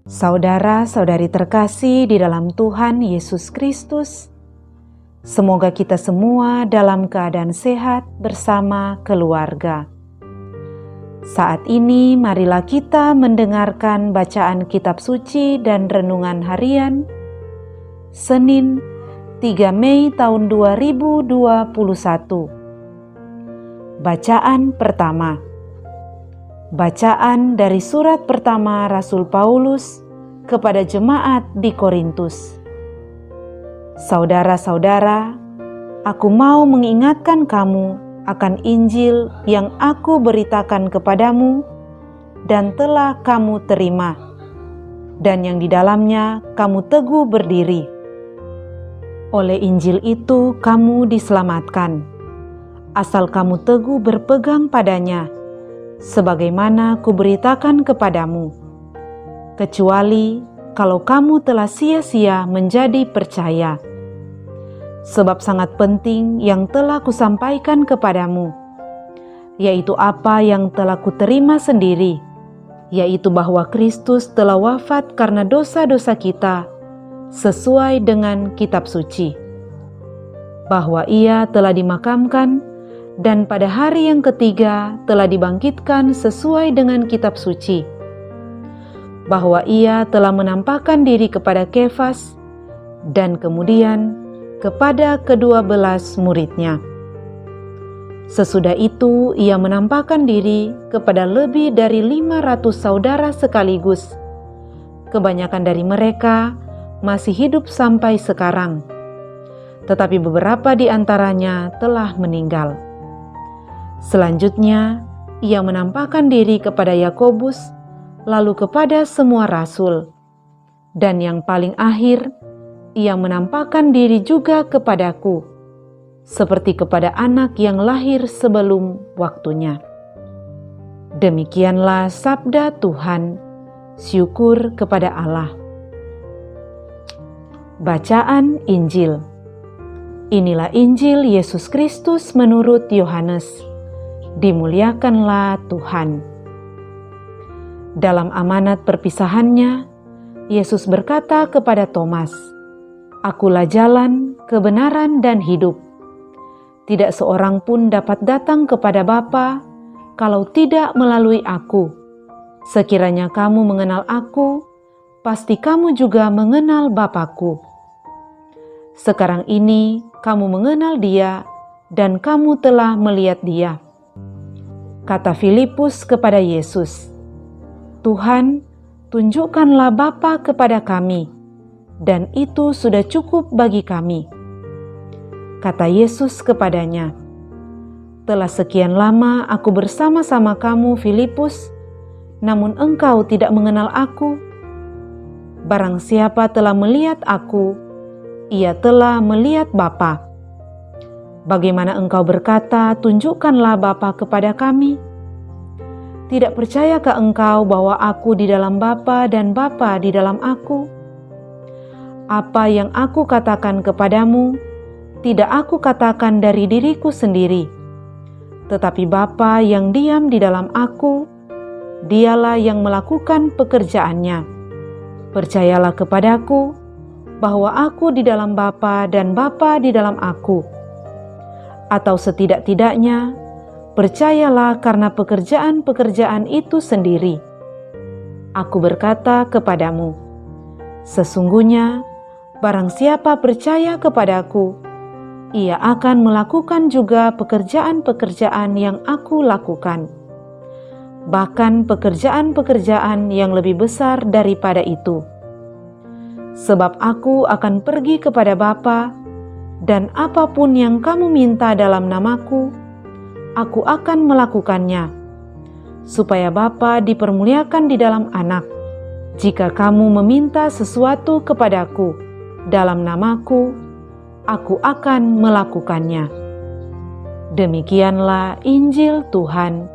Saudara-saudari terkasih di dalam Tuhan Yesus Kristus, semoga kita semua dalam keadaan sehat bersama keluarga. Saat ini marilah kita mendengarkan bacaan kitab suci dan renungan harian Senin 3 Mei tahun 2021. Bacaan pertama. Bacaan dari surat pertama Rasul Paulus kepada jemaat di Korintus. Saudara-saudara, aku mau mengingatkan kamu akan Injil yang aku beritakan kepadamu dan telah kamu terima, dan yang di dalamnya kamu teguh berdiri. Oleh Injil itu kamu diselamatkan, asal kamu teguh berpegang padanya, sebagaimana kuberitakan kepadamu, kecuali kalau kamu telah sia-sia menjadi percaya. Sebab sangat penting yang telah kusampaikan kepadamu, yaitu apa yang telah kuterima sendiri, yaitu bahwa Kristus telah wafat karena dosa-dosa kita, sesuai dengan kitab suci, bahwa Ia telah dimakamkan, dan pada hari yang ketiga telah dibangkitkan sesuai dengan kitab suci, bahwa Ia telah menampakkan diri kepada Kefas dan kemudian kepada ke-12 muridnya. Sesudah itu Ia menampakkan diri kepada lebih dari 500 saudara sekaligus. Kebanyakan dari mereka masih hidup sampai sekarang, tetapi beberapa di antaranya telah meninggal. Selanjutnya, Ia menampakkan diri kepada Yakobus, lalu kepada semua rasul. Dan yang paling akhir, Ia menampakkan diri juga kepadaku, seperti kepada anak yang lahir sebelum waktunya. Demikianlah sabda Tuhan, syukur kepada Allah. Bacaan Injil. Inilah Injil Yesus Kristus menurut Yohanes. Dimuliakanlah Tuhan. Dalam amanat perpisahannya, Yesus berkata kepada Thomas, "Akulah jalan, kebenaran, dan hidup. Tidak seorang pun dapat datang kepada Bapa kalau tidak melalui Aku. Sekiranya kamu mengenal Aku, pasti kamu juga mengenal Bapa-Ku. Sekarang ini kamu mengenal Dia dan kamu telah melihat Dia." Kata Filipus kepada Yesus, "Tuhan, tunjukkanlah Bapa kepada kami, dan itu sudah cukup bagi kami." Kata Yesus kepadanya, "Telah sekian lama aku bersama-sama kamu, Filipus, namun engkau tidak mengenal Aku. Barang siapa telah melihat Aku, ia telah melihat Bapa. Bagaimana engkau berkata, 'Tunjukkanlah Bapa kepada kami'? Tidak percayakah engkau bahwa Aku di dalam Bapa dan Bapa di dalam Aku? Apa yang Aku katakan kepadamu, tidak Aku katakan dari diriku sendiri, tetapi Bapa yang diam di dalam Aku, Dialah yang melakukan pekerjaannya. Percayalah kepadaku bahwa Aku di dalam Bapa dan Bapa di dalam Aku. Atau setidak-tidaknya, percayalah karena pekerjaan-pekerjaan itu sendiri. Aku berkata kepadamu, sesungguhnya barang siapa percaya kepadaku, ia akan melakukan juga pekerjaan-pekerjaan yang Aku lakukan. Bahkan pekerjaan-pekerjaan yang lebih besar daripada itu. Sebab Aku akan pergi kepada Bapa, dan apapun yang kamu minta dalam namaku, Aku akan melakukannya, supaya Bapa dipermuliakan di dalam Anak. Jika kamu meminta sesuatu kepadaku dalam namaku, Aku akan melakukannya." Demikianlah Injil Tuhan.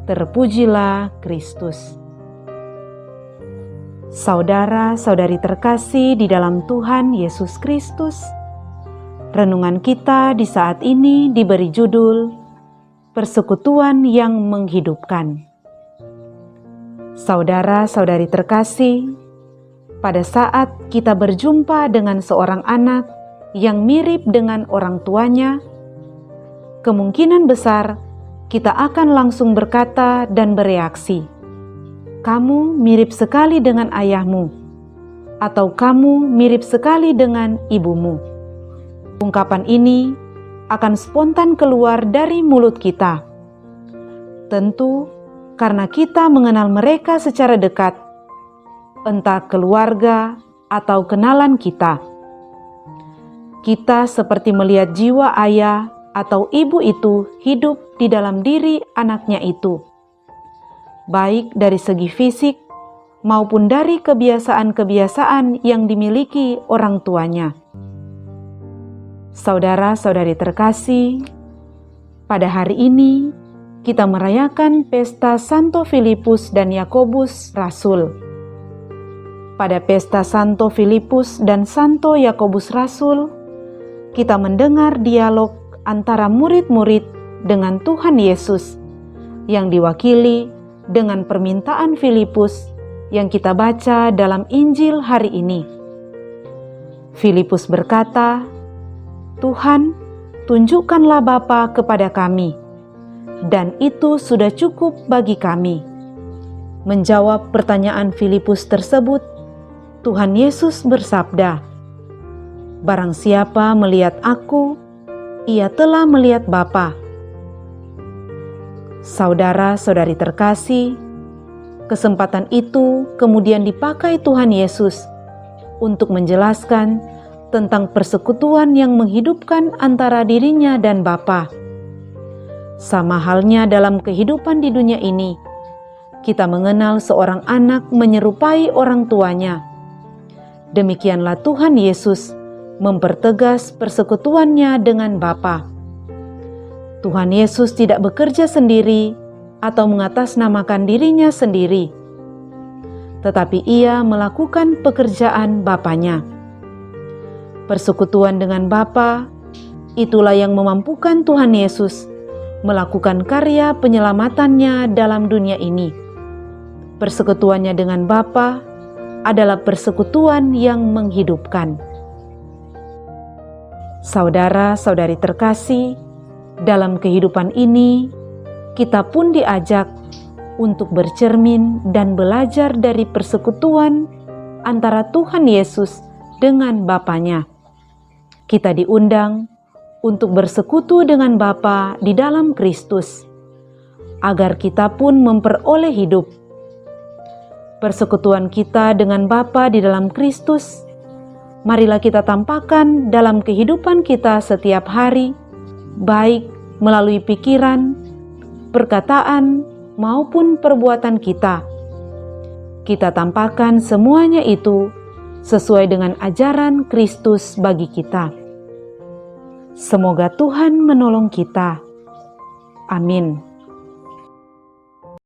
Terpujilah Kristus. Saudara-saudari terkasih di dalam Tuhan Yesus Kristus, renungan kita di saat ini diberi judul Persekutuan yang Menghidupkan. Saudara-saudari terkasih, pada saat kita berjumpa dengan seorang anak yang mirip dengan orang tuanya, kemungkinan besar kita akan langsung berkata dan bereaksi, "Kamu mirip sekali dengan ayahmu," atau "Kamu mirip sekali dengan ibumu." Ungkapan ini akan spontan keluar dari mulut kita. Tentu karena kita mengenal mereka secara dekat, entah keluarga atau kenalan kita. Kita seperti melihat jiwa ayah atau ibu itu hidup di dalam diri anaknya itu, baik dari segi fisik maupun dari kebiasaan-kebiasaan yang dimiliki orang tuanya. Saudara-saudari terkasih, pada hari ini kita merayakan pesta Santo Filipus dan Yakobus Rasul. Pada pesta Santo Filipus dan Santo Yakobus Rasul, kita mendengar dialog antara murid-murid dengan Tuhan Yesus yang diwakili dengan permintaan Filipus yang kita baca dalam Injil hari ini. Filipus berkata, "Tuhan, tunjukkanlah Bapa kepada kami, dan itu sudah cukup bagi kami." Menjawab pertanyaan Filipus tersebut, Tuhan Yesus bersabda, "Barang siapa melihat Aku, ia telah melihat Bapa." Saudara-saudari terkasih, kesempatan itu kemudian dipakai Tuhan Yesus untuk menjelaskan tentang persekutuan yang menghidupkan antara dirinya dan Bapa. Sama halnya dalam kehidupan di dunia ini, kita mengenal seorang anak menyerupai orang tuanya. Demikianlah Tuhan Yesus mempertegas persekutuannya dengan Bapa. Tuhan Yesus tidak bekerja sendiri atau mengatasnamakan dirinya sendiri, tetapi Ia melakukan pekerjaan Bapanya. Persekutuan dengan Bapa, itulah yang memampukan Tuhan Yesus melakukan karya penyelamatannya dalam dunia ini. Persekutuannya dengan Bapa adalah persekutuan yang menghidupkan. Saudara-saudari terkasih, dalam kehidupan ini, kita pun diajak untuk bercermin dan belajar dari persekutuan antara Tuhan Yesus dengan Bapanya. Kita diundang untuk bersekutu dengan Bapa di dalam Kristus, agar kita pun memperoleh hidup. Persekutuan kita dengan Bapa di dalam Kristus, marilah kita tampakkan dalam kehidupan kita setiap hari, baik melalui pikiran, perkataan, maupun perbuatan kita. Kita tampakkan semuanya itu sesuai dengan ajaran Kristus bagi kita. Semoga Tuhan menolong kita. Amin.